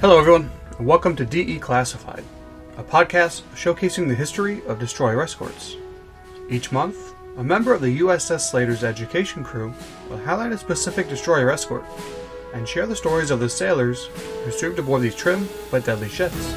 Hello everyone, and welcome to DE Classified, a podcast showcasing the history of destroyer escorts. Each month, a member of the USS Slater's education crew will highlight a specific destroyer escort and share the stories of the sailors who served aboard these trim but deadly ships.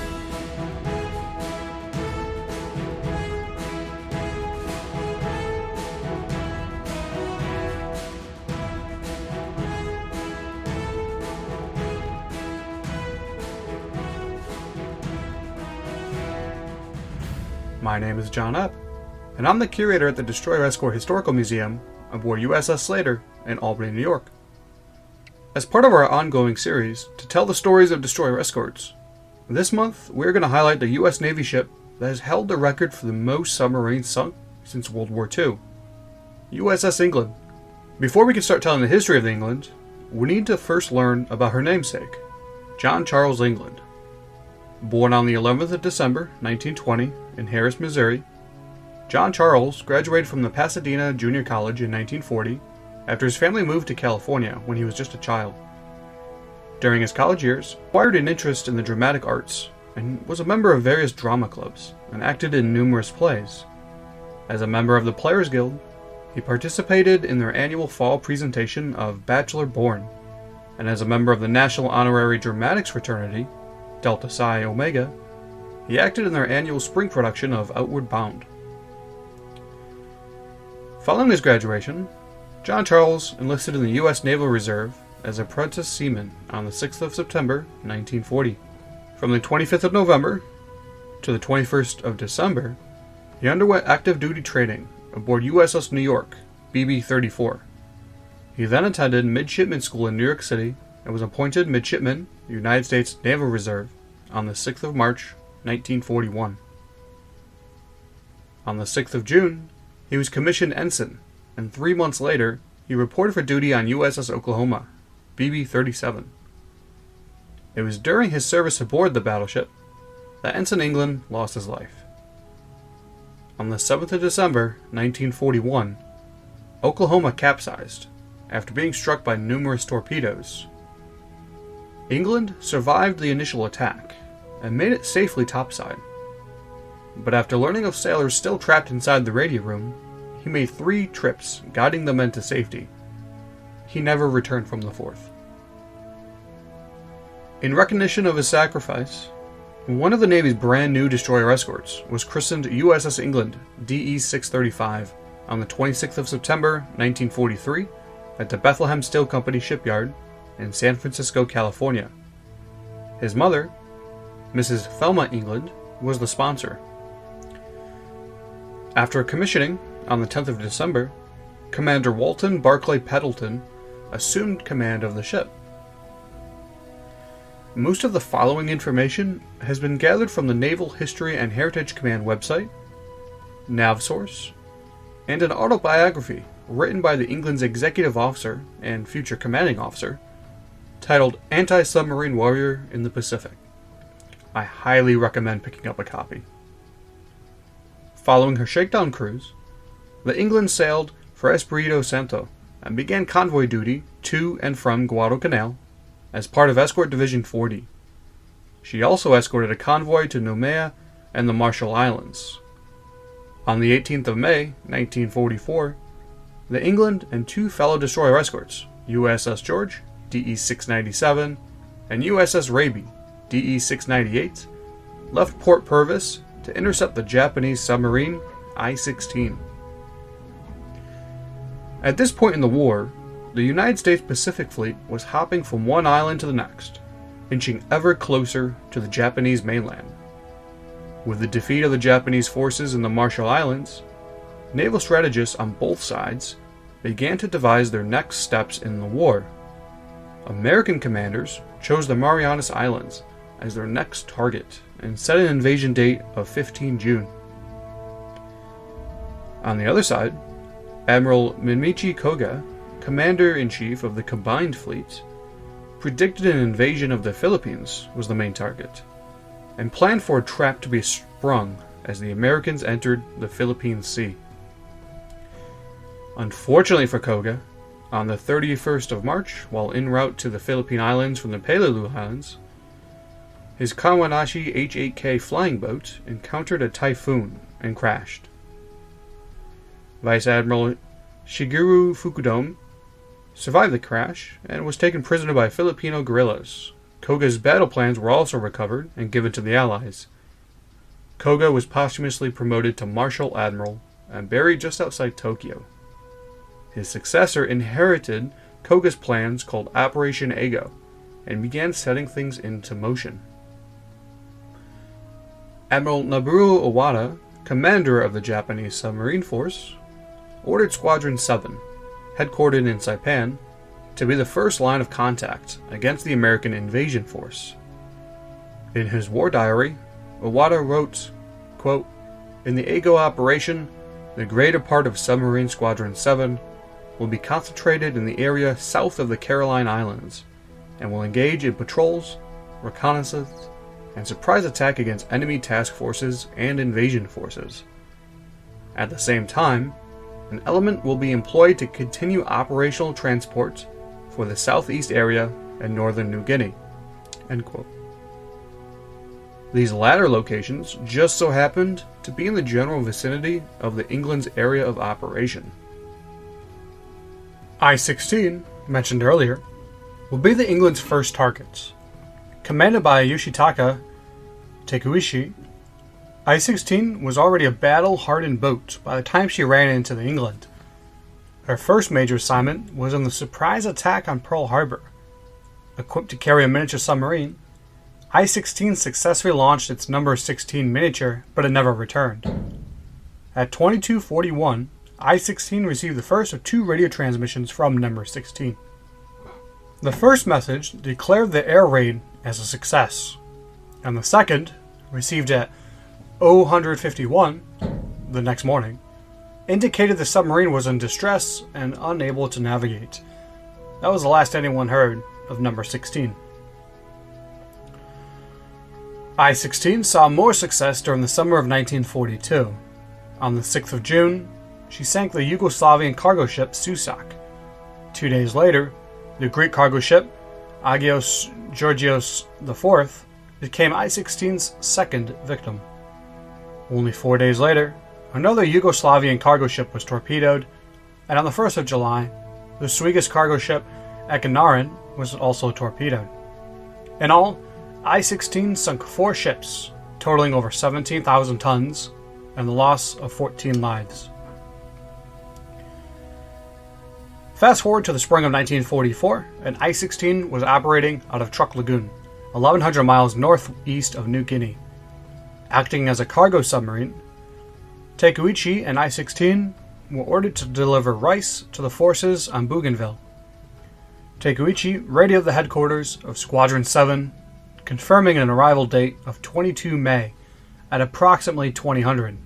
My name is John Epp, and I'm the curator at the Destroyer Escort Historical Museum aboard USS Slater in Albany, New York. As part of our ongoing series to tell the stories of destroyer escorts, this month we're going to highlight the U.S. Navy ship that has held the record for the most submarines sunk since World War II, USS England. Before we can start telling the history of the England, we need to first learn about her namesake, John Charles England. Born on the 11th of December, 1920, in Harris, Missouri, John Charles graduated from the Pasadena Junior College in 1940 after his family moved to California when he was just a child. During his college years, he acquired an interest in the dramatic arts and was a member of various drama clubs and acted in numerous plays. As a member of the Players Guild, he participated in their annual fall presentation of Bachelor Born, and as a member of the National Honorary Dramatics Fraternity, Delta Psi Omega, he acted in their annual spring production of Outward Bound. Following his graduation, John Charles enlisted in the U.S. Naval Reserve as apprentice seaman on the 6th of September, 1940. From the 25th of November to the 21st of December, he underwent active duty training aboard USS New York, BB-34. He then attended midshipman school in New York City and was appointed midshipman, United States Naval Reserve, on the 6th of March, 1941. On the 6th of June, he was commissioned ensign, and 3 months later, he reported for duty on USS Oklahoma, BB-37. It was during his service aboard the battleship that Ensign England lost his life. On the 7th of December, 1941, Oklahoma capsized after being struck by numerous torpedoes. England survived the initial attack and made it safely topside. But after learning of sailors still trapped inside the radio room, he made 3 trips guiding the men to safety. He never returned from the 4th. In recognition of his sacrifice, one of the Navy's brand new destroyer escorts was christened USS ENGLAND DE-635 on the 26th of September, 1943 at the Bethlehem Steel Company shipyard in San Francisco, California. His mother, Mrs. Thelma England, was the sponsor. After commissioning on the 10th of December, Commander Walton Barclay Pendleton assumed command of the ship. Most of the following information has been gathered from the Naval History and Heritage Command website, NavSource, and an autobiography written by the England's executive officer and future commanding officer, titled Anti-Submarine Warrior in the Pacific. I highly recommend picking up a copy. Following her shakedown cruise, the England sailed for Espiritu Santo and began convoy duty to and from Guadalcanal as part of Escort Division 40. She also escorted a convoy to Noumea and the Marshall Islands. On the 18th of May, 1944, the England and 2 fellow destroyer escorts, USS George, DE-697, and USS Raby, DE-698, left Port Purvis to intercept the Japanese submarine I-16. At this point in the war, the United States Pacific Fleet was hopping from one island to the next, inching ever closer to the Japanese mainland. With the defeat of the Japanese forces in the Marshall Islands, naval strategists on both sides began to devise their next steps in the war. American commanders chose the Marianas Islands as their next target and set an invasion date of 15 June. On the other side, Admiral Minmichi Koga, Commander-in-Chief of the Combined Fleet, predicted an invasion of the Philippines was the main target, and planned for a trap to be sprung as the Americans entered the Philippine Sea. Unfortunately for Koga, on the 31st of March, while en route to the Philippine Islands from the Peleliu Islands, his Kawanashi H-8K flying boat encountered a typhoon and crashed. Vice Admiral Shigeru Fukudome survived the crash and was taken prisoner by Filipino guerrillas. Koga's battle plans were also recovered and given to the Allies. Koga was posthumously promoted to Marshal Admiral and buried just outside Tokyo. His successor inherited Koga's plans called Operation Ego and began setting things into motion. Admiral Noboru Owada, commander of the Japanese submarine force, ordered Squadron 7, headquartered in Saipan, to be the first line of contact against the American invasion force. In his war diary, Owada wrote, quote, "In the Ego operation, the greater part of Submarine Squadron 7 will be concentrated in the area south of the Caroline Islands and will engage in patrols, reconnaissance, and surprise attack against enemy task forces and invasion forces. At the same time, an element will be employed to continue operational transport for the southeast area and northern New Guinea." End quote. These latter locations just so happened to be in the general vicinity of the England's area of operation. I-16, mentioned earlier, will be the England's first targets. Commanded by Yoshitaka Takeuchi, I-16 was already a battle-hardened boat by the time she ran into the England. Her first major assignment was in the surprise attack on Pearl Harbor. Equipped to carry a miniature submarine, I-16 successfully launched its number 16 miniature, but it never returned. At 22:41, I-16 received the first of 2 radio transmissions from number 16. The first message declared the air raid as a success, and the second, received at 0151 the next morning, indicated the submarine was in distress and unable to navigate. That was the last anyone heard of number 16. I-16 saw more success during the summer of 1942. On the 6th of June, she sank the Yugoslavian cargo ship Susak. 2 days later, the Greek cargo ship Agios Georgios IV became I-16's second victim. Only 4 days later, another Yugoslavian cargo ship was torpedoed, and on the 1st of July, the Swedish cargo ship Ekenaren was also torpedoed. In all, I-16 sunk 4 ships, totaling over 17,000 tons, and the loss of 14 lives. Fast forward to the spring of 1944, and I-16 was operating out of Truk Lagoon, 1,100 miles northeast of New Guinea. Acting as a cargo submarine, Takeuchi and I-16 were ordered to deliver rice to the forces on Bougainville. Takeuchi radioed the headquarters of Squadron 7, confirming an arrival date of 22 May at approximately 2000.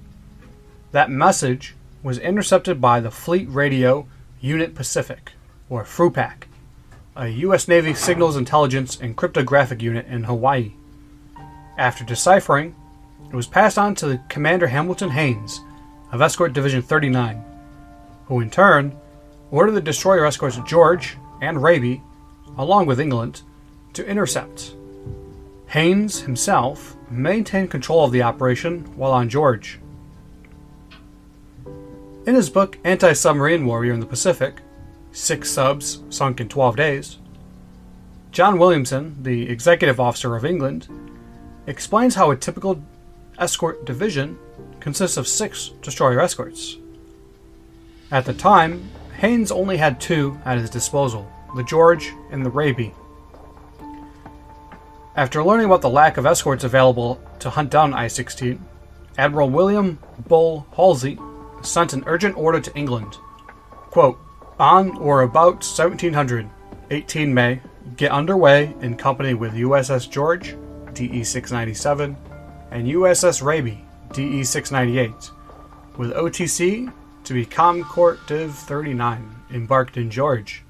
That message was intercepted by the Fleet Radio Unit Pacific, or FRUPAC, a U.S. Navy signals intelligence and cryptographic unit in Hawaii. After deciphering, it was passed on to Commander Hamilton Haynes of Escort Division 39, who in turn ordered the destroyer escorts George and Raby, along with England, to intercept. Haynes himself maintained control of the operation while on George. In his book Anti-Submarine Warrior in the Pacific, 6 Subs Sunk in 12 Days, John Williamson, the executive officer of England, explains how a typical escort division consists of 6 destroyer escorts. At the time, Haynes only had 2 at his disposal, the George and the Raby. After learning about the lack of escorts available to hunt down I-16, Admiral William Bull Halsey sent an urgent order to England. Quote, "On or about 1700, 18 May, get underway in company with USS George, DE-697, and USS Raby, DE-698, with OTC to be Comcourt Div 39, embarked in George.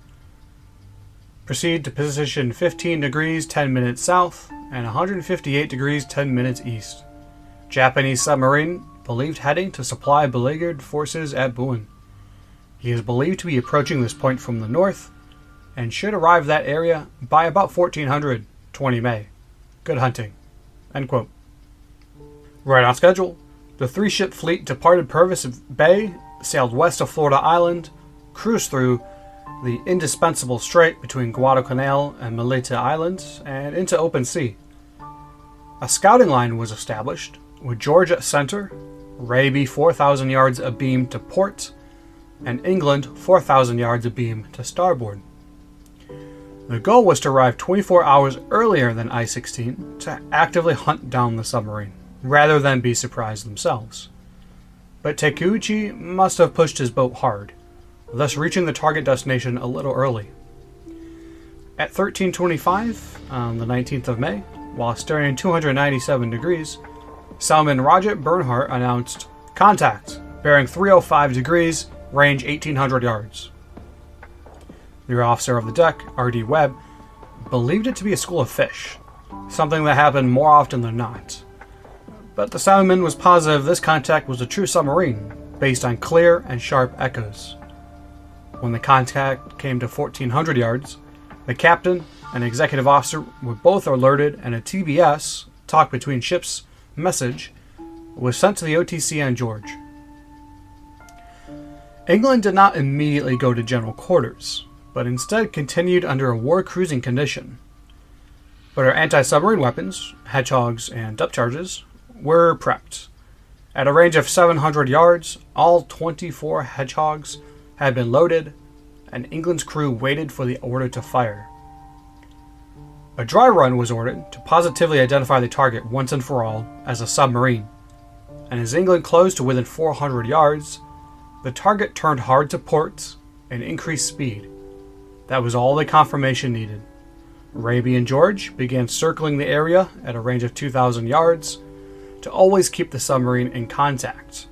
Proceed to position 15 degrees 10 minutes south and 158 degrees 10 minutes east. Japanese submarine believed heading to supply beleaguered forces at Buin. He is believed to be approaching this point from the north and should arrive that area by about 1400, 20 May. Good hunting." End quote. Right on schedule, the three-ship fleet departed Purvis Bay, sailed west of Florida Island, cruised through the indispensable strait between Guadalcanal and Maleta Islands, and into open sea. A scouting line was established, with George at center, Raby 4,000 yards abeam to port, and England 4,000 yards abeam to starboard. The goal was to arrive 24 hours earlier than I-16 to actively hunt down the submarine, rather than be surprised themselves. But Takeuchi must have pushed his boat hard, thus reaching the target destination a little early. At 13:25, on the 19th of May, while steering 297 degrees, Salman Rajat Bernhardt announced, "Contact, bearing 305 degrees, range 1,800 yards." The officer of the deck, R.D. Webb, believed it to be a school of fish, something that happened more often than not. But the Salman was positive this contact was a true submarine, based on clear and sharp echoes. When the contact came to 1,400 yards, the captain and executive officer were both alerted, and a TBS, talk between ships, message, was sent to the OTC on George. England did not immediately go to general quarters, but instead continued under a war cruising condition. But her anti-submarine weapons, hedgehogs and depth charges, were prepped. At a range of 700 yards, all 24 hedgehogs had been loaded, and England's crew waited for the order to fire. A dry run was ordered to positively identify the target once and for all as a submarine, and as England closed to within 400 yards, the target turned hard to port and increased speed. That was all the confirmation needed. Raby and George began circling the area at a range of 2,000 yards to always keep the submarine in contact.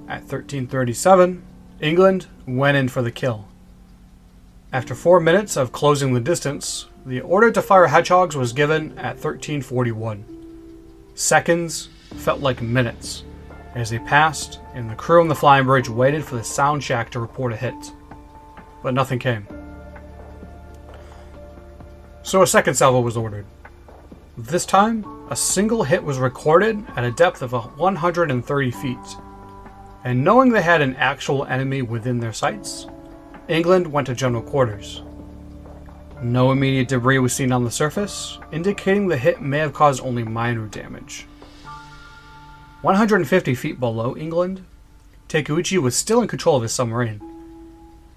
At 13:37, England went in for the kill. After 4 minutes of closing the distance, the order to fire hedgehogs was given at 13:41. Seconds felt like minutes as they passed, and the crew on the flying bridge waited for the sound shack to report a hit. But nothing came. So a second salvo was ordered. This time, a single hit was recorded at a depth of 130 feet. And knowing they had an actual enemy within their sights, England went to general quarters. No immediate debris was seen on the surface, indicating the hit may have caused only minor damage. 150 feet below England, Takeuchi was still in control of his submarine.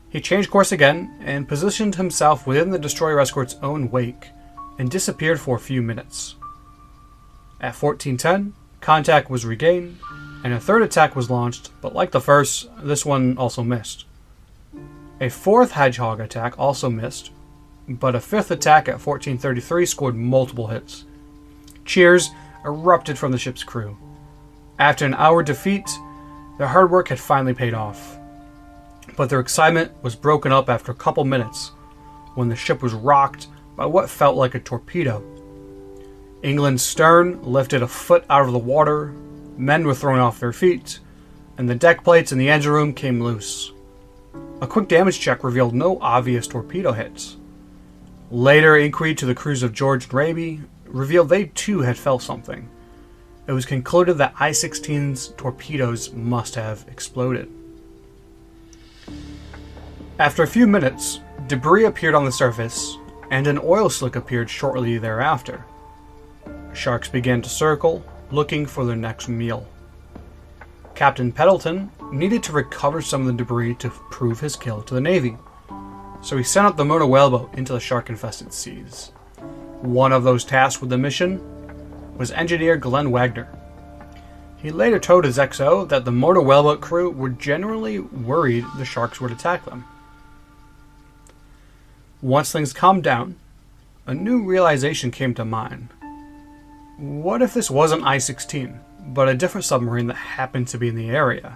He changed course again and positioned himself within the destroyer escort's own wake and disappeared for a few minutes. At 14:10, contact was regained, and a third attack was launched, but like the first, this one also missed. A fourth hedgehog attack also missed, but a fifth attack at 14:33 scored multiple hits. Cheers erupted from the ship's crew. After an hour defeat, their hard work had finally paid off. But their excitement was broken up after a couple minutes when the ship was rocked by what felt like a torpedo. England's stern lifted a foot out of the water, men were thrown off their feet, and the deck plates in the engine room came loose. A quick damage check revealed no obvious torpedo hits. Later inquiry to the crews of George and Raby revealed they too had felt something. It was concluded that I-16's torpedoes must have exploded. After a few minutes, debris appeared on the surface, and an oil slick appeared shortly thereafter. Sharks began to circle, looking for their next meal. Captain Pendleton needed to recover some of the debris to prove his kill to the Navy, so he sent up the motor whaleboat into the shark-infested seas. One of those tasked with the mission was engineer Glenn Wagner. He later told his XO that the motor whaleboat crew were generally worried the sharks would attack them. Once things calmed down, a new realization came to mind. What if this wasn't I-16, but a different submarine that happened to be in the area?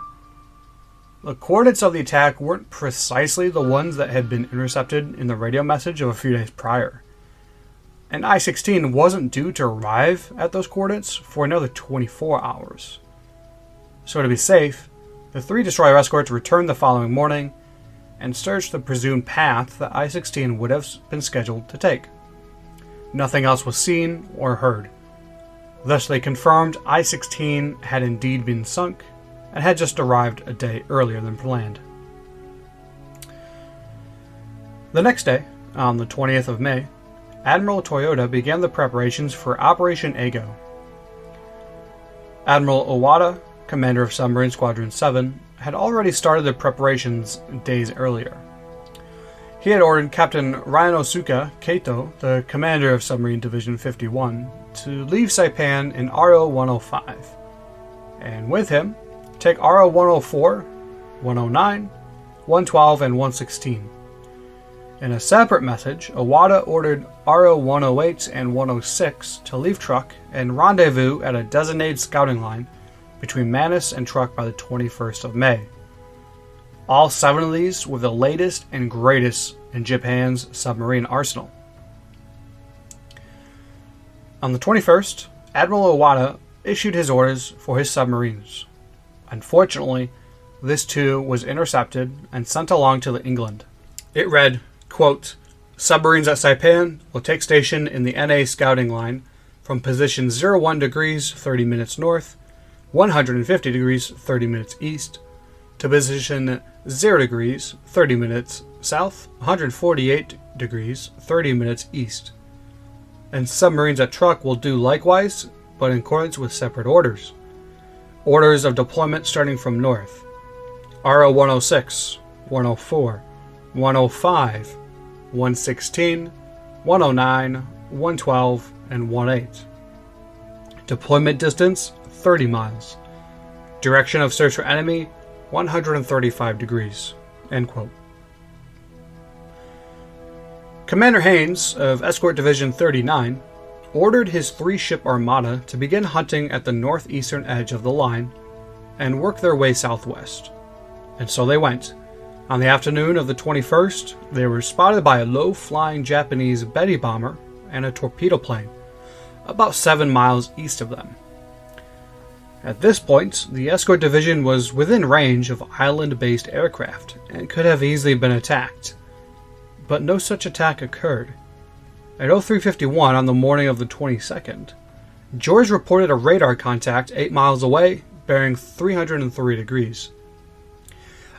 The coordinates of the attack weren't precisely the ones that had been intercepted in the radio message of a few days prior, and I-16 wasn't due to arrive at those coordinates for another 24 hours. So to be safe, the three destroyer escorts returned the following morning and searched the presumed path that I-16 would have been scheduled to take. Nothing else was seen or heard. Thus they confirmed I-16 had indeed been sunk and had just arrived a day earlier than planned. The next day, on the 20th of May, Admiral Toyota began the preparations for Operation Ego. Admiral Owada, commander of Submarine Squadron 7, had already started the preparations days earlier. He had ordered Captain Ryanosuke Kato, the commander of Submarine Division 51, to leave Saipan in RO-105, and with him, take RO-104, 109, 112, and 116. In a separate message, Owada ordered RO-108 and 106 to leave Truk and rendezvous at a designated scouting line between Manus and Truk by the 21st of May. All 7 of these were the latest and greatest in Japan's submarine arsenal. On the 21st, Admiral Owada issued his orders for his submarines. Unfortunately, this too was intercepted and sent along to the England. It read, quote, "Submarines at Saipan will take station in the NA scouting line from position 01 degrees 30 minutes north, 150 degrees 30 minutes east, to position 0 degrees 30 minutes south, 148 degrees 30 minutes east. And submarines at Truk will do likewise, but in accordance with separate orders. Orders of deployment starting from north. RO-106, 104, 105, 116, 109, 112, and 18. Deployment distance, 30 miles. Direction of search for enemy, 135 degrees." End quote. Commander Haynes of Escort Division 39 ordered his 3-ship armada to begin hunting at the northeastern edge of the line and work their way southwest. And so they went. On the afternoon of the 21st, they were spotted by a low-flying Japanese Betty bomber and a torpedo plane, about 7 miles east of them. At this point, the escort division was within range of island-based aircraft and could have easily been attacked. But no such attack occurred. At 0351 on the morning of the 22nd, George reported a radar contact 8 miles away, bearing 303 degrees.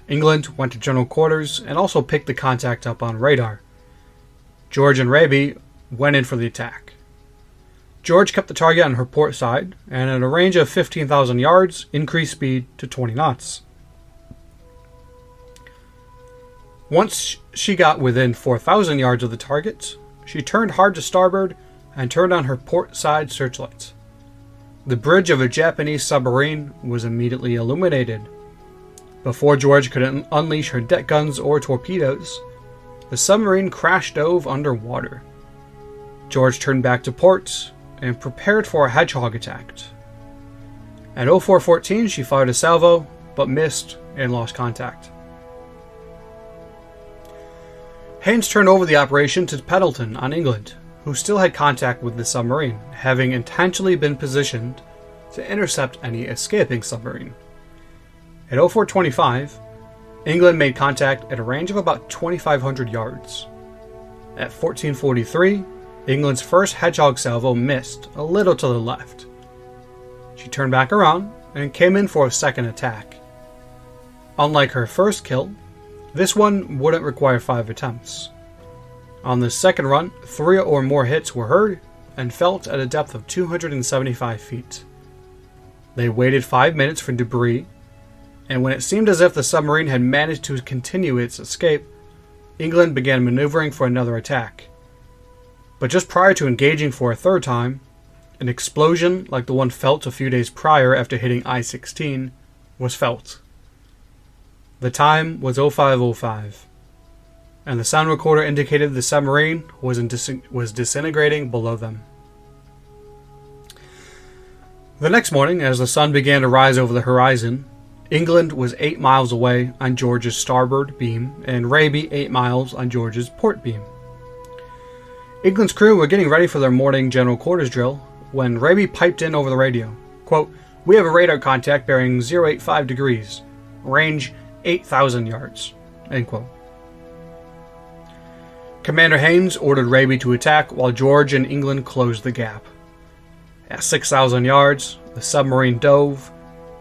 England went to general quarters and also picked the contact up on radar. George and Raby went in for the attack. George kept the target on her port side, and at a range of 15,000 yards, increased speed to 20 knots. Once she got within 4,000 yards of the target, she turned hard to starboard and turned on her port side searchlights. The bridge of a Japanese submarine was immediately illuminated. Before George could unleash her deck guns or torpedoes, the submarine crash dove underwater. George turned back to port and prepared for a hedgehog attack. At 0414, she fired a salvo, but missed and lost contact. Haynes turned over the operation to Pendleton on England, who still had contact with the submarine, having intentionally been positioned to intercept any escaping submarine. At 0425, England made contact at a range of about 2,500 yards. At 1443, England's first hedgehog salvo missed a little to the left. She turned back around and came in for a second attack. Unlike her first kill, this one wouldn't require 5 attempts. On the second run, 3 or more hits were heard and felt at a depth of 275 feet. They waited 5 minutes for debris, and when it seemed as if the submarine had managed to continue its escape, England began maneuvering for another attack. But just prior to engaging for a third time, an explosion like the one felt a few days prior after hitting I-16 was felt. The time was 05:05, and the sound recorder indicated the submarine was disintegrating below them. The next morning, as the sun began to rise over the horizon, England was 8 miles away on George's starboard beam, and Raby 8 miles on George's port beam. England's crew were getting ready for their morning general quarters drill when Raby piped in over the radio. Quote, "We have a radar contact bearing 085 degrees, range 8,000 yards." End quote. Commander Haynes ordered Raby to attack while George and England closed the gap. At 6,000 yards, the submarine dove,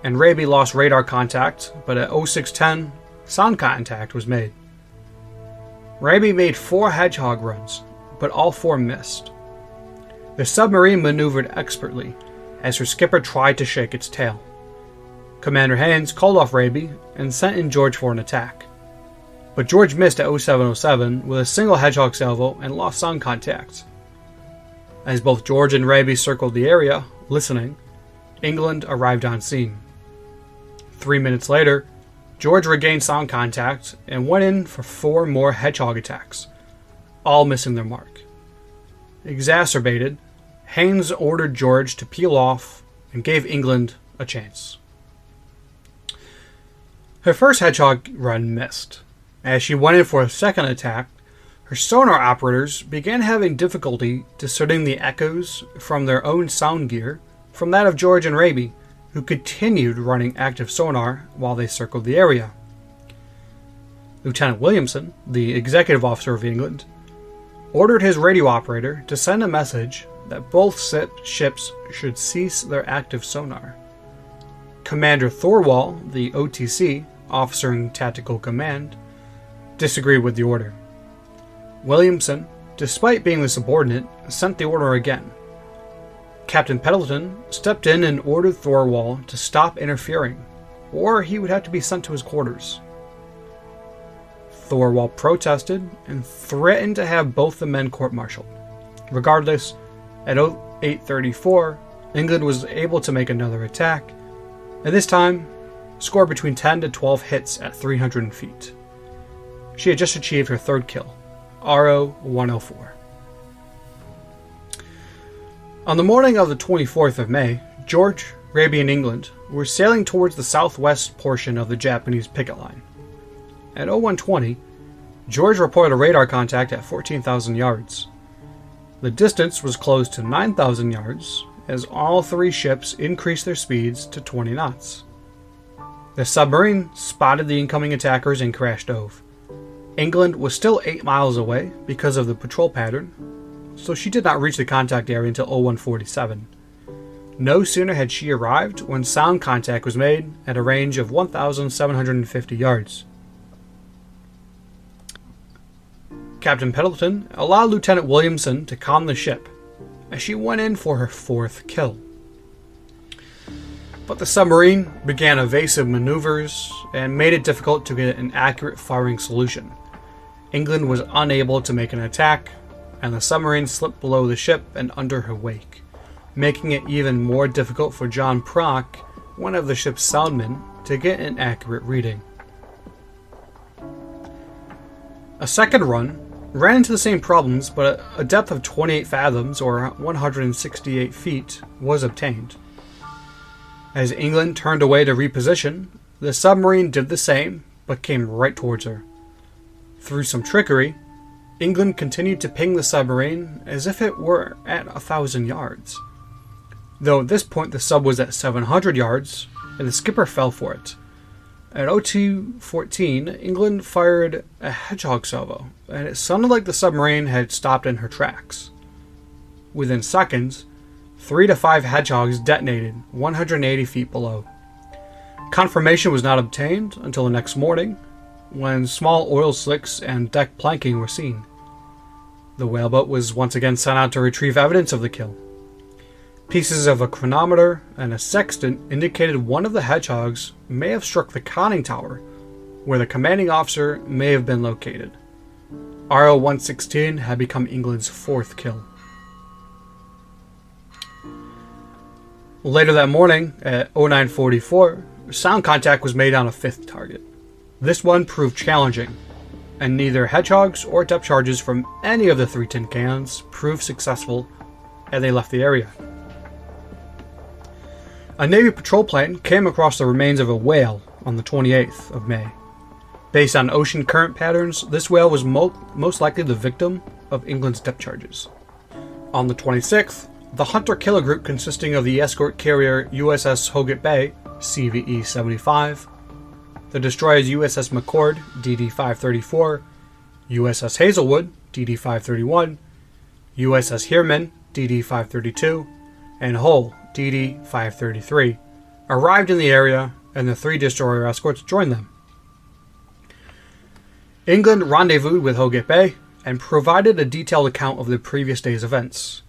and Raby lost radar contact, but at 0610, sound contact was made. Raby made 4 Hedgehog runs, but all 4 missed. The submarine maneuvered expertly as her skipper tried to shake its tail. Commander Haynes called off Raby and sent in George for an attack. But George missed at 0707 with a single Hedgehog salvo and lost sound contact. As both George and Raby circled the area, listening, England arrived on scene. 3 minutes later, George regained sound contact and went in for 4 more Hedgehog attacks, all missing their mark. Exacerbated, Haynes ordered George to peel off and gave England a chance. Her first Hedgehog run missed. As she went in for a second attack, her sonar operators began having difficulty discerning the echoes from their own sound gear from that of George and Raby, who continued running active sonar while they circled the area. Lieutenant Williamson, the executive officer of England, ordered his radio operator to send a message that both ships should cease their active sonar. Commander Thorwall, the OTC, officer in tactical command, disagreed with the order. Williamson, despite being the subordinate, sent the order again. Captain Pendleton stepped in and ordered Thorwall to stop interfering, or he would have to be sent to his quarters. Thorwall protested and threatened to have both the men court-martialed. Regardless, at 0834, England was able to make another attack, and this time scored between 10 to 12 hits at 300 feet. She had just achieved her 3rd kill, RO-104. On the morning of the 24th of May, George, Raby, and England were sailing towards the southwest portion of the Japanese picket line. At 0120, George reported a radar contact at 14,000 yards. The distance was close to 9,000 yards as all 3 ships increased their speeds to 20 knots. The submarine spotted the incoming attackers and crashed over. England was still 8 miles away because of the patrol pattern, so she did not reach the contact area until 0147. No sooner had she arrived when sound contact was made at a range of 1,750 yards. Captain Pendleton allowed Lieutenant Williamson to calm the ship as she went in for her 4th kill. But the submarine began evasive maneuvers and made it difficult to get an accurate firing solution. England was unable to make an attack, and the submarine slipped below the ship and under her wake, making it even more difficult for John Prock, one of the ship's soundmen, to get an accurate reading. A second run ran into the same problems, but a depth of 28 fathoms, or 168 feet, was obtained. As England turned away to reposition, the submarine did the same, but came right towards her. Through some trickery, England continued to ping the submarine as if it were at 1,000 yards. Though at this point the sub was at 700 yards, and the skipper fell for it. At 0214, England fired a Hedgehog salvo, and it sounded like the submarine had stopped in her tracks. Within seconds, 3 to 5 Hedgehogs detonated 180 feet below. Confirmation was not obtained until the next morning, when small oil slicks and deck planking were seen. The whaleboat was once again sent out to retrieve evidence of the kill. Pieces of a chronometer and a sextant indicated one of the Hedgehogs may have struck the conning tower, where the commanding officer may have been located. RO-116 had become England's 4th kill. Later that morning, at 0944, sound contact was made on a 5th target. This one proved challenging, and neither Hedgehogs or depth charges from any of the 3 tin cans proved successful, and they left the area. A Navy patrol plane came across the remains of a whale on the 28th of May. Based on ocean current patterns, this whale was most likely the victim of England's depth charges. On the 26th, the hunter-killer group consisting of the escort carrier USS Hoggett Bay, CVE-75, the destroyers USS McCord, DD-534, USS Hazelwood, DD-531, USS Heermann, DD-532, and hull DD-533 arrived in the area, and the 3 destroyer escorts joined them. England rendezvoused with Hogate Bay and provided a detailed account of the previous day's events.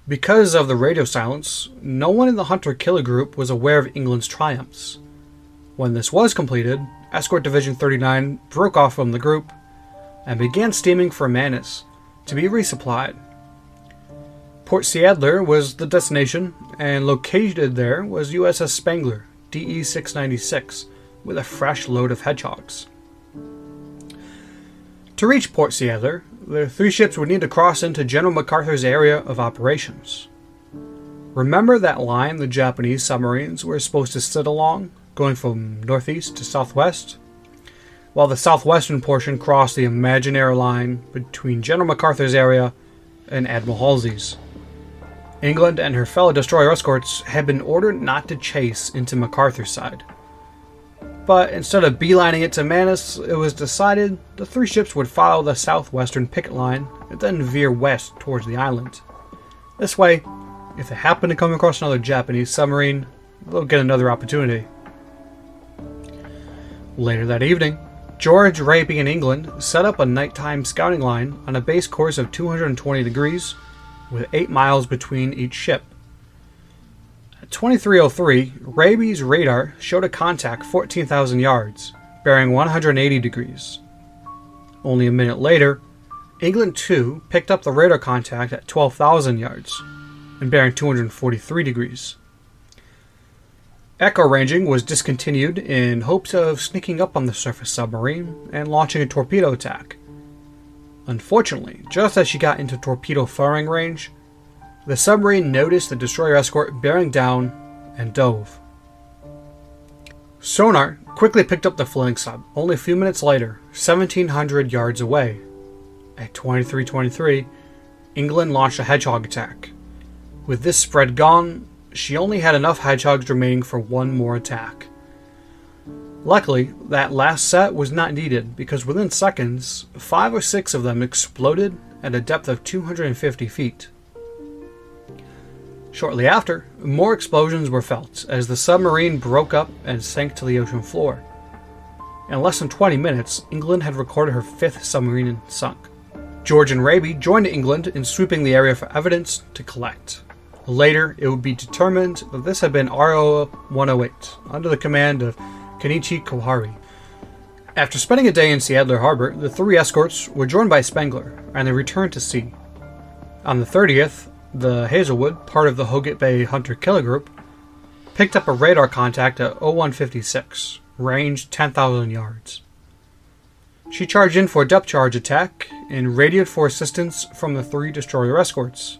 Because of the radio silence, no one in the hunter-killer group was aware of England's triumphs. When this was completed, Escort Division 39 broke off from the group and began steaming for Manus to be resupplied. Port Seidler was the destination, and located there was USS Spangler DE-696 with a fresh load of hedgehogs. To reach Port Seidler, the 3 ships would need to cross into General MacArthur's area of operations. Remember that line the Japanese submarines were supposed to sit along, going from northeast to southwest? While the southwestern portion crossed the imaginary line between General MacArthur's area and Admiral Halsey's. England and her fellow destroyer escorts had been ordered not to chase into MacArthur's side. But instead of beelining it to Manus, it was decided the 3 ships would follow the southwestern picket line and then veer west towards the island. This way, if they happen to come across another Japanese submarine, they'll get another opportunity. Later that evening, George, Raby, and England set up a nighttime scouting line on a base course of 220 degrees, with 8 miles between each ship. At 23:03, Raby's radar showed a contact 14,000 yards, bearing 180 degrees. Only a minute later, England 2 picked up the radar contact at 12,000 yards, and bearing 243 degrees. Echo ranging was discontinued in hopes of sneaking up on the surface submarine and launching a torpedo attack. Unfortunately, just as she got into torpedo firing range, the submarine noticed the destroyer escort bearing down and dove. Sonar quickly picked up the fleeing sub only a few minutes later, 1,700 yards away. At 23:23, England launched a hedgehog attack. With this spread gone, she only had enough hedgehogs remaining for one more attack. Luckily, that last set was not needed because within seconds, 5 or 6 of them exploded at a depth of 250 feet. Shortly after, more explosions were felt as the submarine broke up and sank to the ocean floor. In less than 20 minutes, England had recorded her 5th submarine sunk. George and Raby joined England in sweeping the area for evidence to collect. Later, it would be determined that this had been RO 108, under the command of Kenichi Kohari. After spending a day in Seidler Harbor, the 3 escorts were joined by Spangler, and they returned to sea. On the 30th, the Hazelwood, part of the Hogate Bay Hunter-Killer Group, picked up a radar contact at 0156, range 10,000 yards. She charged in for a depth charge attack and radioed for assistance from the 3 destroyer escorts.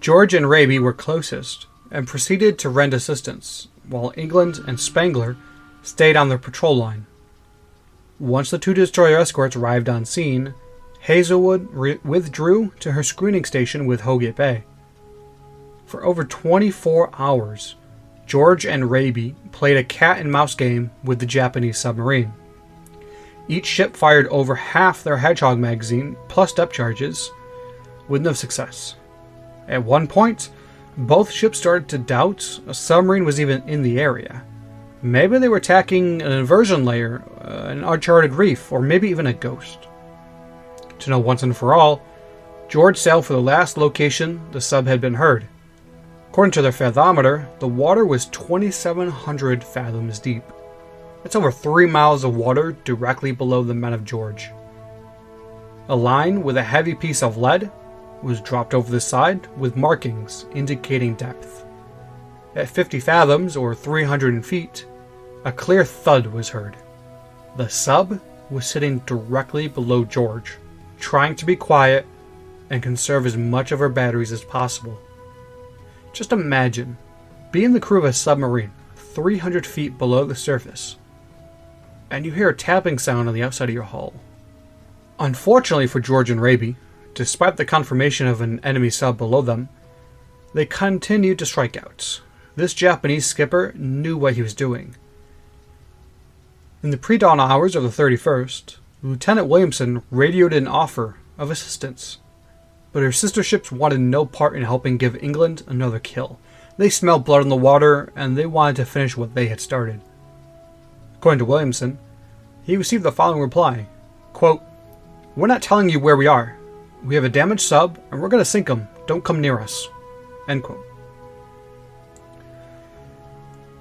George and Raby were closest and proceeded to rend assistance, while England and Spangler stayed on their patrol line. Once the 2 destroyer escorts arrived on scene, Hazelwood withdrew to her screening station with Hogate Bay. For over 24 hours, George and Raby played a cat-and-mouse game with the Japanese submarine. Each ship fired over half their hedgehog magazine, plus depth charges, with no success. At one point, both ships started to doubt a submarine was even in the area. Maybe they were attacking an inversion layer, an uncharted reef, or maybe even a ghost. To know once and for all, George sailed for the last location the sub had been heard. According to their fathometer, the water was 2,700 fathoms deep. That's over 3 miles of water directly below the men of George. A line with a heavy piece of lead was dropped over the side with markings indicating depth. At 50 fathoms, or 300 feet, a clear thud was heard. The sub was sitting directly below George, trying to be quiet and conserve as much of her batteries as possible. Just imagine being the crew of a submarine 300 feet below the surface, and you hear a tapping sound on the outside of your hull. Unfortunately for George and Raby, despite the confirmation of an enemy sub below them, they continued to strike out. This Japanese skipper knew what he was doing. In the pre-dawn hours of the 31st, Lieutenant Williamson radioed an offer of assistance. but her sister ships wanted no part in helping give England another kill. They smelled blood in the water, and they wanted to finish what they had started. According to Williamson, he received the following reply, quote, "We're not telling you where we are. We have a damaged sub, and we're going to sink them. Don't come near us." End quote.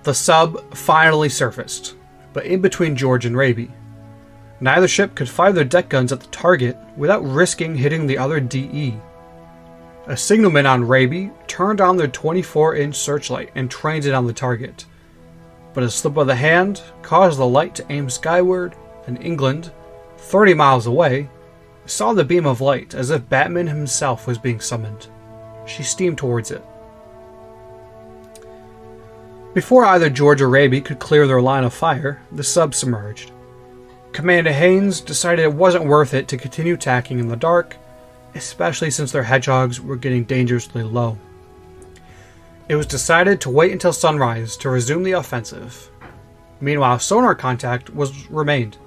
The sub finally surfaced, but in between George and Raby. Neither ship could fire their deck guns at the target without risking hitting the other DE. A signalman on Raby turned on their 24-inch searchlight and trained it on the target, but a slip of the hand caused the light to aim skyward, and England, 30 miles away, saw the beam of light as if Batman himself was being summoned. She steamed towards it. Before either George or Raby could clear their line of fire, the sub submerged. Commander Haynes decided it wasn't worth it to continue attacking in the dark, especially since their hedgehogs were getting dangerously low. It was decided to wait until sunrise to resume the offensive. Meanwhile, sonar contact remained.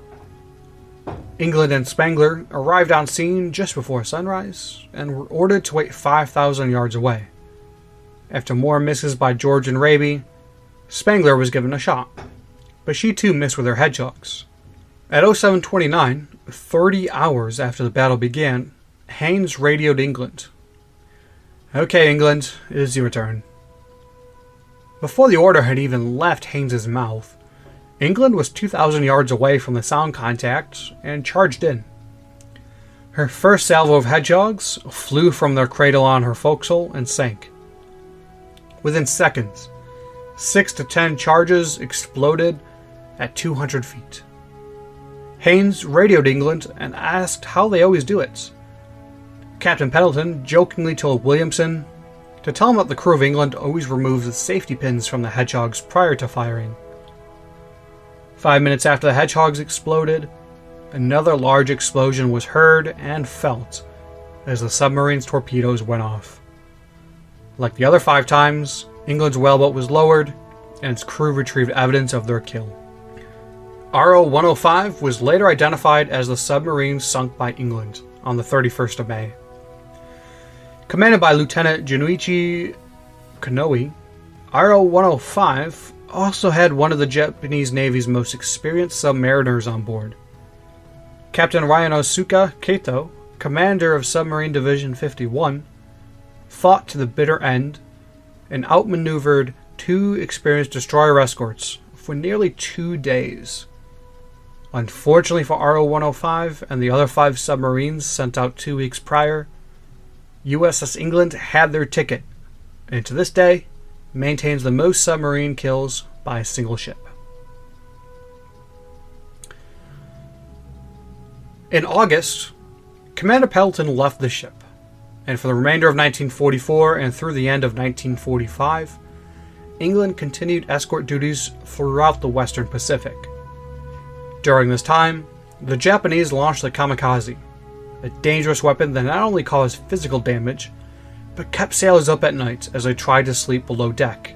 England and Spangler arrived on scene just before sunrise and were ordered to wait 5,000 yards away. After more misses by George and Raby, Spangler was given a shot, but she too missed with her hedgehogs. At 07:29, 30 hours after the battle began, Haynes radioed England. "Okay, England, it is your turn." Before the order had even left Haynes' mouth, England was 2,000 yards away from the sound contact and charged in. Her first salvo of hedgehogs flew from their cradle on her forecastle and sank. Within seconds, 6 to 10 charges exploded at 200 feet. Haynes radioed England and asked how they always do it. Captain Pendleton jokingly told Williamson to tell him that the crew of England always removes the safety pins from the hedgehogs prior to firing. 5 minutes after the hedgehogs exploded, another large explosion was heard and felt as the submarine's torpedoes went off. Like the other 5 times, England's whaleboat was lowered and its crew retrieved evidence of their kill. RO-105 was later identified as the submarine sunk by England on the 31st of May. Commanded by Lieutenant Junichi Konoe, RO-105 also had one of the Japanese Navy's most experienced submariners on board. Captain Ryanosuke Kato, commander of Submarine Division 51, fought to the bitter end and outmaneuvered 2 experienced destroyer escorts for nearly 2 days. Unfortunately for RO-105 and the other 5 submarines sent out 2 weeks prior, USS England had their ticket, and to this day, maintains the most submarine kills by a single ship. In August, Commander Pendleton left the ship, and for the remainder of 1944 and through the end of 1945, England continued escort duties throughout the Western Pacific. During this time, the Japanese launched the kamikaze, a dangerous weapon that not only caused physical damage, but kept sailors up at night as they tried to sleep below deck.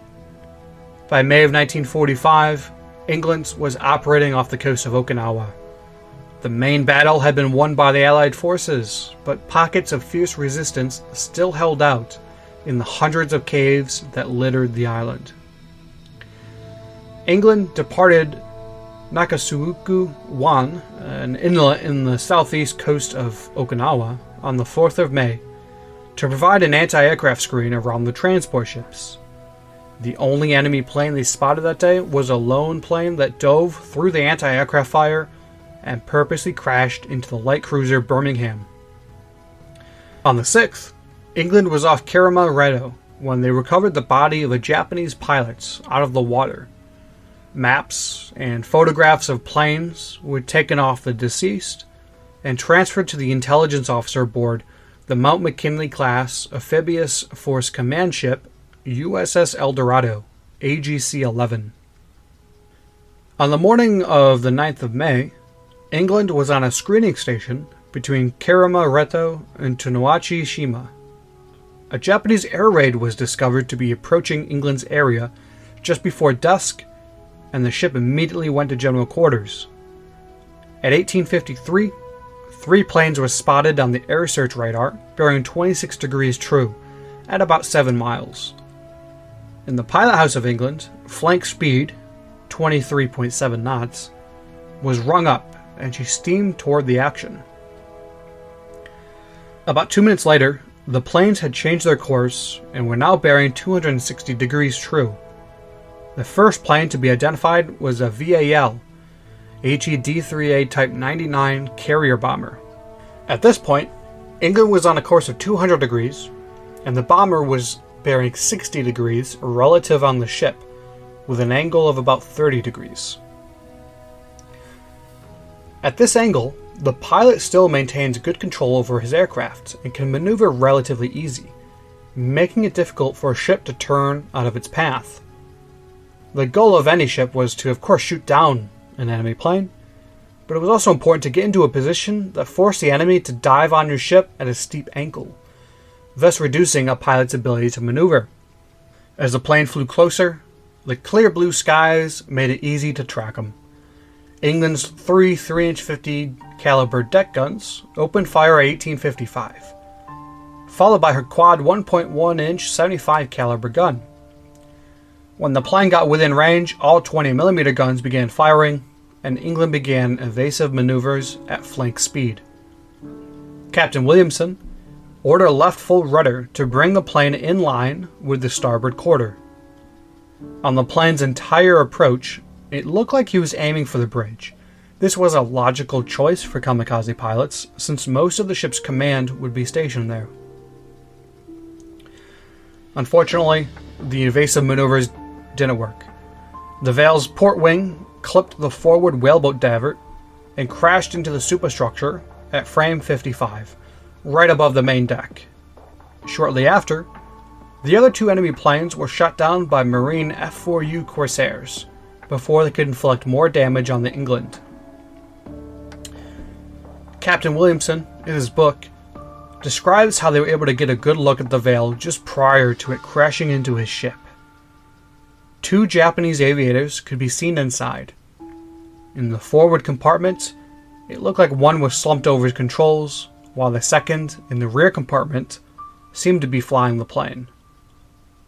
By May of 1945, England was operating off the coast of Okinawa. The main battle had been won by the Allied forces, but pockets of fierce resistance still held out in the hundreds of caves that littered the island. England departed Nakasuku-wan, an inlet in the southeast coast of Okinawa, on the 4th of May, to provide an anti-aircraft screen around the transport ships. The only enemy plane they spotted that day was a lone plane that dove through the anti-aircraft fire and purposely crashed into the light cruiser Birmingham. On the 6th, England was off Kirima Redo when they recovered the body of a Japanese pilot out of the water. Maps and photographs of planes were taken off the deceased and transferred to the intelligence officer aboard the Mount McKinley class amphibious force command ship USS El Dorado, AGC-11. On the morning of the 9th of May, England was on a screening station between Kirima Reto and Tonoachi Shima. A Japanese air raid was discovered to be approaching England's area just before dusk, and the ship immediately went to general quarters. At 1853, 3 planes were spotted on the air search radar, bearing 26 degrees true, at about 7 miles. In the pilot house of England, flank speed, 23.7 knots, was rung up, and she steamed toward the action. About 2 minutes later, the planes had changed their course and were now bearing 260 degrees true. The first plane to be identified was a VAL, HE-D-3A Type 99 carrier bomber. At this point, England was on a course of 200 degrees, and the bomber was bearing 60 degrees relative on the ship, with an angle of about 30 degrees. At this angle, the pilot still maintains good control over his aircraft and can maneuver relatively easy, making it difficult for a ship to turn out of its path. The goal of any ship was to, of course, shoot down an enemy plane, but it was also important to get into a position that forced the enemy to dive on your ship at a steep angle, thus reducing a pilot's ability to maneuver. As the plane flew closer, the clear blue skies made it easy to track him. England's 3 3-inch 50 caliber deck guns opened fire at 1855, followed by her quad 1.1-inch 75 caliber gun. When the plane got within range, all 20mm guns began firing, and England began evasive maneuvers at flank speed. Captain Williamson ordered left full rudder to bring the plane in line with the starboard quarter. On the plane's entire approach, it looked like he was aiming for the bridge. This was a logical choice for kamikaze pilots, since most of the ship's command would be stationed there. Unfortunately, the evasive maneuvers didn't work. The Vale's port wing clipped the forward whaleboat davit and crashed into the superstructure at frame 55, right above the main deck. Shortly after, the other 2 enemy planes were shot down by Marine F-4U Corsairs before they could inflict more damage on the England. Captain Williamson, in his book, describes how they were able to get a good look at the Vale just prior to it crashing into his ship. 2 Japanese aviators could be seen inside. In the forward compartment, it looked like one was slumped over his controls, while the second, in the rear compartment, seemed to be flying the plane.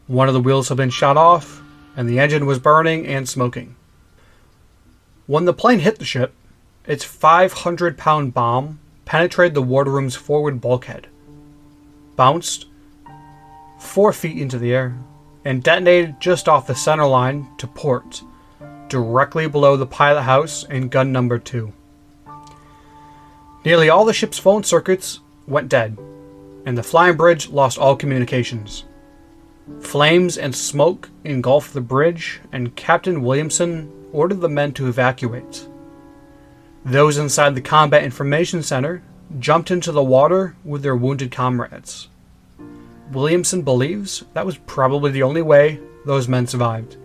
One of the wheels had been shot off, and the engine was burning and smoking. When the plane hit the ship, its 500-pound bomb penetrated the wardroom's forward bulkhead, bounced 4 feet into the air, and detonated just off the center line to port, directly below the pilot house and gun number 2. Nearly all the ship's phone circuits went dead, and the flying bridge lost all communications. Flames and smoke engulfed the bridge, and Captain Williamson ordered the men to evacuate. Those inside the Combat Information Center jumped into the water with their wounded comrades. Williamson believes that was probably the only way those men survived.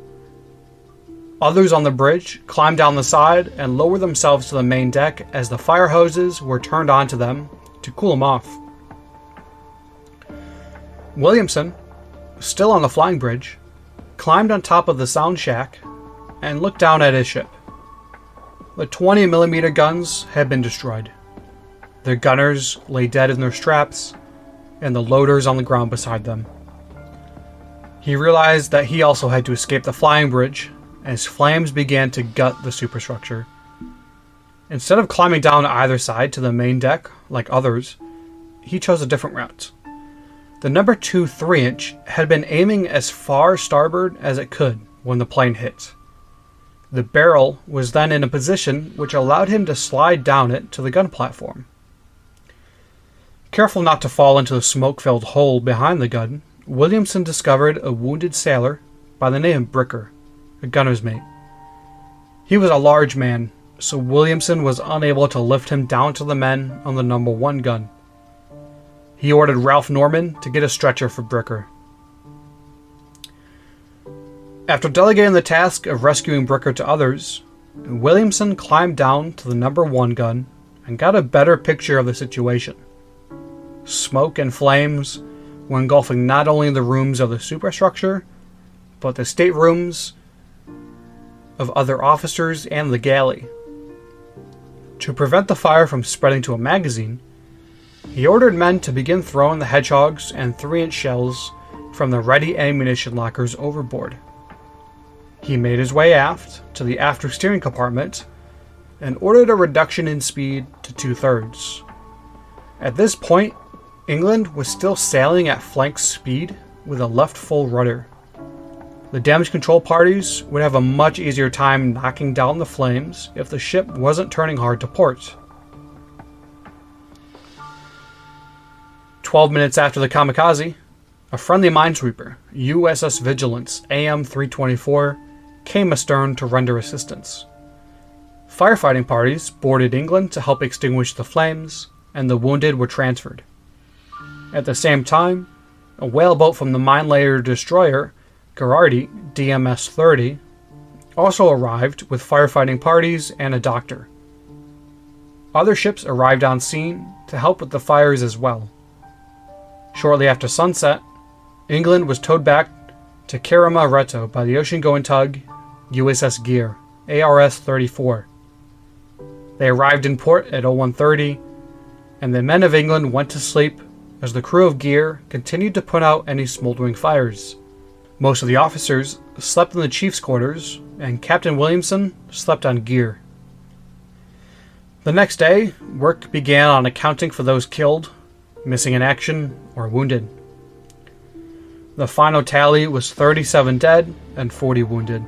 Others on the bridge climbed down the side and lowered themselves to the main deck as the fire hoses were turned onto them to cool them off. Williamson, still on the flying bridge, climbed on top of the sound shack and looked down at his ship. The 20mm guns had been destroyed. Their gunners lay dead in their straps, and the loaders on the ground beside them. He realized that he also had to escape the flying bridge as flames began to gut the superstructure. Instead of climbing down either side to the main deck like others, he chose a different route. The number 2 3-inch had been aiming as far starboard as it could when the plane hit. The barrel was then in a position which allowed him to slide down it to the gun platform. Careful not to fall into the smoke-filled hole behind the gun, Williamson discovered a wounded sailor by the name of Bricker, a gunner's mate. He was a large man, so Williamson was unable to lift him down to the men on the number 1 gun. He ordered Ralph Norman to get a stretcher for Bricker. After delegating the task of rescuing Bricker to others, Williamson climbed down to the number 1 gun and got a better picture of the situation. Smoke and flames were engulfing not only the rooms of the superstructure, but the staterooms of other officers and the galley. To prevent the fire from spreading to a magazine, he ordered men to begin throwing the hedgehogs and 3-inch shells from the ready ammunition lockers overboard. He made his way aft to the after steering compartment and ordered a reduction in speed to 2/3. At this point, England was still sailing at flank speed with a left full rudder. The damage control parties would have a much easier time knocking down the flames if the ship wasn't turning hard to port. 12 minutes after the kamikaze, a friendly minesweeper, USS Vigilance AM-324, came astern to render assistance. Firefighting parties boarded England to help extinguish the flames, and the wounded were transferred. At the same time, a whaleboat from the mine-layer destroyer Gherardi DMS-30 also arrived with firefighting parties and a doctor. Other ships arrived on scene to help with the fires as well. Shortly after sunset, England was towed back to Kirima-Retto by the ocean-going tug USS Gear, ARS-34. They arrived in port at 01:30, and the men of England went to sleep as the crew of Gear continued to put out any smoldering fires. Most of the officers slept in the chief's quarters, and Captain Williamson slept on Gear. The next day, work began on accounting for those killed, missing in action, or wounded. The final tally was 37 dead and 40 wounded.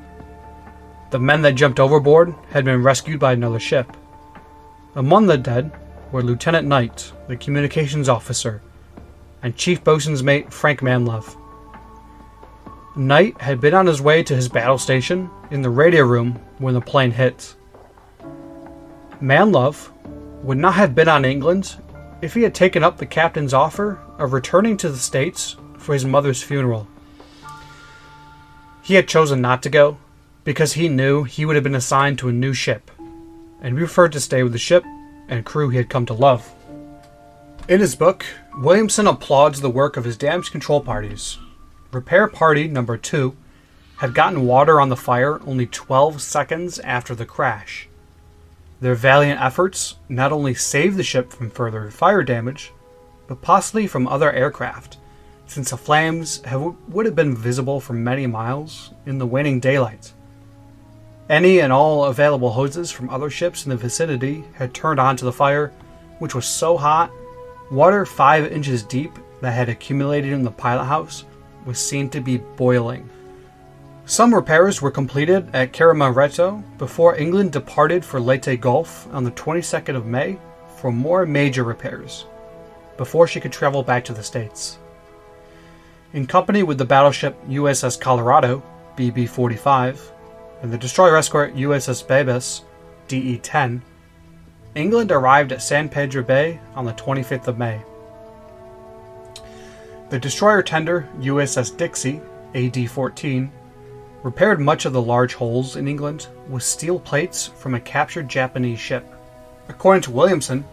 The men that jumped overboard had been rescued by another ship. Among the dead were Lieutenant Knight, the communications officer, and Chief Boatswain's Mate Frank Manlove. Knight had been on his way to his battle station in the radio room when the plane hit. Manlove would not have been on England if he had taken up the captain's offer of returning to the States for his mother's funeral. He had chosen not to go because he knew he would have been assigned to a new ship, and preferred to stay with the ship and crew he had come to love. In his book, Williamson applauds the work of his damage control parties. Repair Party Number 2 had gotten water on the fire only 12 seconds after the crash. Their valiant efforts not only saved the ship from further fire damage, but possibly from other aircraft, since the flames would have been visible for many miles in the waning daylight. Any and all available hoses from other ships in the vicinity had turned onto the fire, which was so hot, water 5 inches deep that had accumulated in the pilot house was seen to be boiling. Some repairs were completed at Kirima-Retto before England departed for Leyte Gulf on the 22nd of May for more major repairs, before she could travel back to the States. In company with the battleship USS Colorado, BB-45, and the destroyer escort USS Babas, DE-10, England arrived at San Pedro Bay on the 25th of May. The destroyer tender USS Dixie, AD-14, repaired much of the large holes in England with steel plates from a captured Japanese ship. According to Williamson,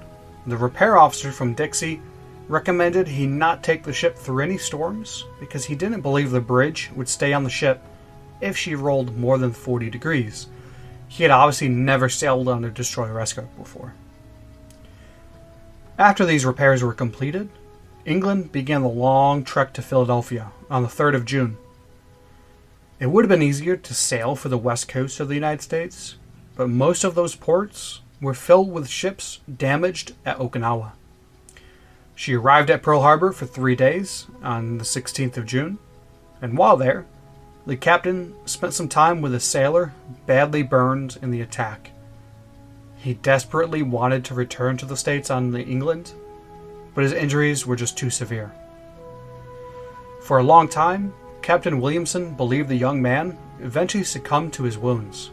the repair officer from Dixie recommended he not take the ship through any storms because he didn't believe the bridge would stay on the ship if she rolled more than 40 degrees. He had obviously never sailed on a destroyer escort before. After these repairs were completed, England began the long trek to Philadelphia on the 3rd of June. It would have been easier to sail for the west coast of the United States, but most of those ports were filled with ships damaged at Okinawa. She arrived at Pearl Harbor for 3 days on the 16th of June, and while there, the captain spent some time with a sailor badly burned in the attack. He desperately wanted to return to the States on the England, but his injuries were just too severe. For a long time, Captain Williamson believed the young man eventually succumbed to his wounds,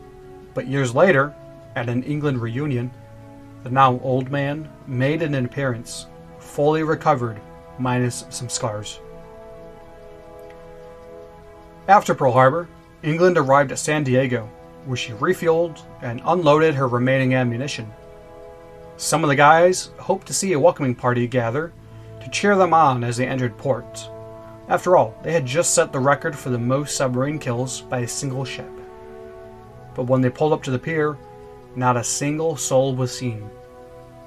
but years later, at an England reunion, the now old man made an appearance, fully recovered, minus some scars. After Pearl Harbor, England arrived at San Diego, where she refueled and unloaded her remaining ammunition. Some of the guys hoped to see a welcoming party gather to cheer them on as they entered port. After all, they had just set the record for the most submarine kills by a single ship. But when they pulled up to the pier, not a single soul was seen.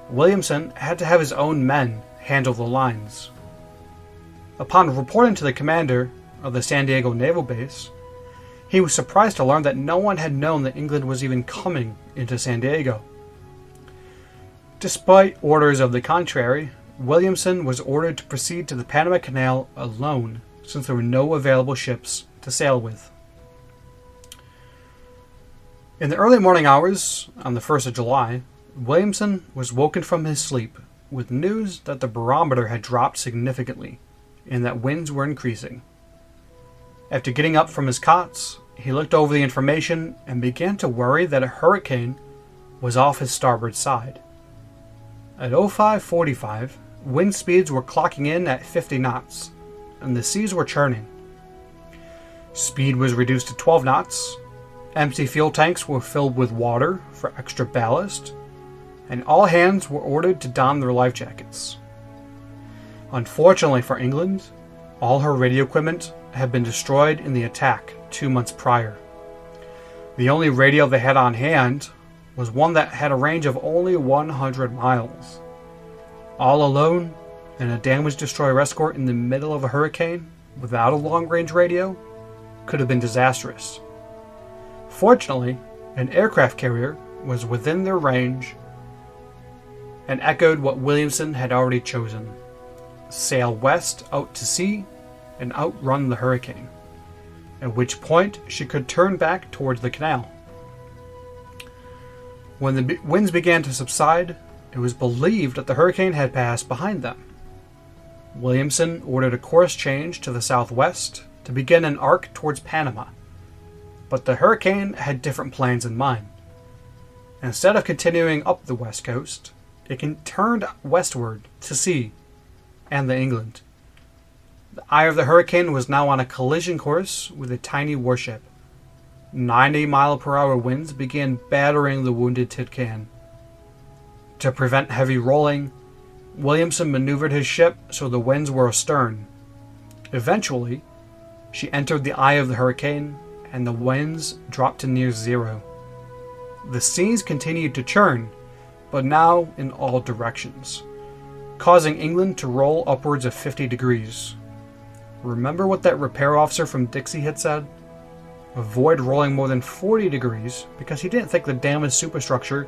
Williamson had to have his own men handle the lines. Upon reporting to the commander of the San Diego Naval Base, he was surprised to learn that no one had known that England was even coming into San Diego. Despite orders of the contrary, Williamson was ordered to proceed to the Panama Canal alone, since there were no available ships to sail with. In the early morning hours on the 1st of July, Williamson was woken from his sleep with news that the barometer had dropped significantly and that winds were increasing. After getting up from his cot, he looked over the information and began to worry that a hurricane was off his starboard side. At 05:45, wind speeds were clocking in at 50 knots, and the seas were churning. Speed was reduced to 12 knots, empty fuel tanks were filled with water for extra ballast, and all hands were ordered to don their life jackets. Unfortunately for England, all her radio equipment had been destroyed in the attack 2 months prior. The only radio they had on hand was one that had a range of only 100 miles. All alone in a damaged destroyer escort in the middle of a hurricane without a long-range radio could have been disastrous. Fortunately, an aircraft carrier was within their range and echoed what Williamson had already chosen: sail west out to sea and outrun the hurricane, at which point she could turn back towards the canal. When the winds began to subside, it was believed that the hurricane had passed behind them. Williamson ordered a course change to the southwest to begin an arc towards Panama, but the hurricane had different plans in mind. Instead of continuing up the west coast, it turned westward to sea and the England. The eye of the hurricane was now on a collision course with a tiny warship. 90-mile-per-hour winds began battering the wounded tin can. To prevent heavy rolling, Williamson maneuvered his ship so the winds were astern. Eventually, she entered the eye of the hurricane, and the winds dropped to near zero. The seas continued to churn, but now in all directions, causing England to roll upwards of 50 degrees. Remember what that repair officer from Dixie had said? Avoid rolling more than 40 degrees because he didn't think the damaged superstructure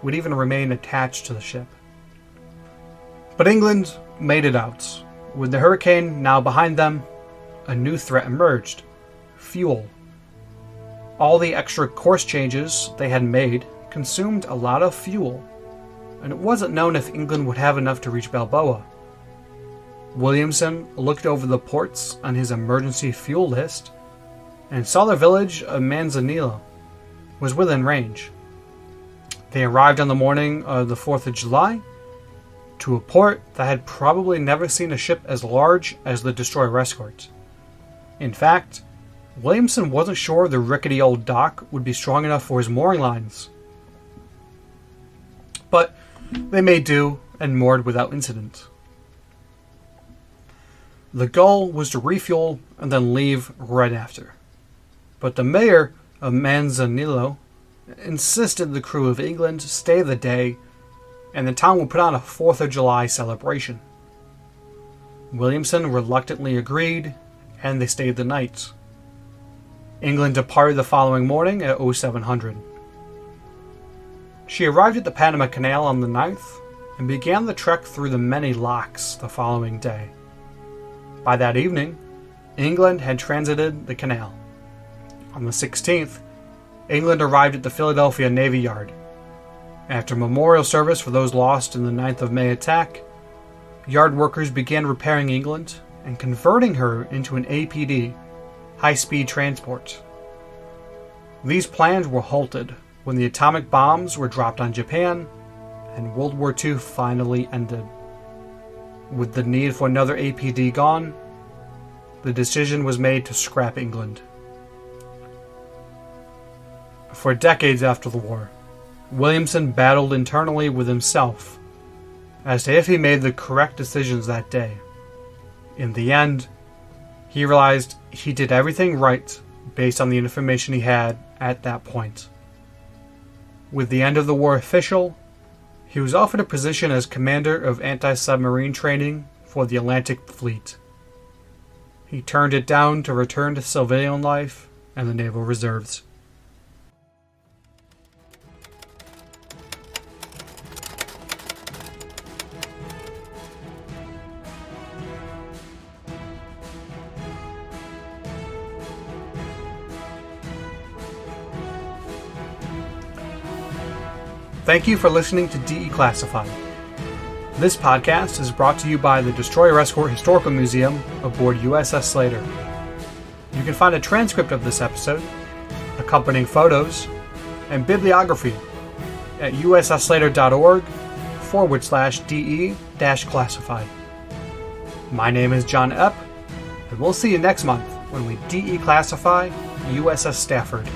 would even remain attached to the ship. But England made it out. With the hurricane now behind them, a new threat emerged: fuel. All the extra course changes they had made consumed a lot of fuel, and it wasn't known if England would have enough to reach Balboa. Williamson looked over the ports on his emergency fuel list and saw the village of Manzanillo was within range. They arrived on the morning of the 4th of July to a port that had probably never seen a ship as large as the destroyer escort. In fact, Williamson wasn't sure the rickety old dock would be strong enough for his mooring lines. But they made do and moored without incident. The goal was to refuel and then leave right after. But the mayor of Manzanillo insisted the crew of England stay the day, and the town would put on a 4th of July celebration. Williamson reluctantly agreed, and they stayed the night. England departed the following morning at 0700. She arrived at the Panama Canal on the 9th and began the trek through the many locks the following day. By that evening, England had transited the canal. On the 16th, England arrived at the Philadelphia Navy Yard. After memorial service for those lost in the 9th of May attack, yard workers began repairing England and converting her into an APD, high-speed transport. These plans were halted when the atomic bombs were dropped on Japan and World War II finally ended. With the need for another APD gone, the decision was made to scrap England. For decades after the war, Williamson battled internally with himself as to if he made the correct decisions that day. In the end, he realized he did everything right based on the information he had at that point. With the end of the war official, He was offered a position as commander of anti-submarine training for the Atlantic Fleet. He turned it down to return to civilian life and the Naval Reserves. Thank you for listening to DE Classified. This podcast is brought to you by the Destroyer Escort Historical Museum aboard USS Slater. You can find a transcript of this episode, accompanying photos, and bibliography at ussslater.org/DE-classified. My name is John Epp, and we'll see you next month when we DE Classify USS Stafford.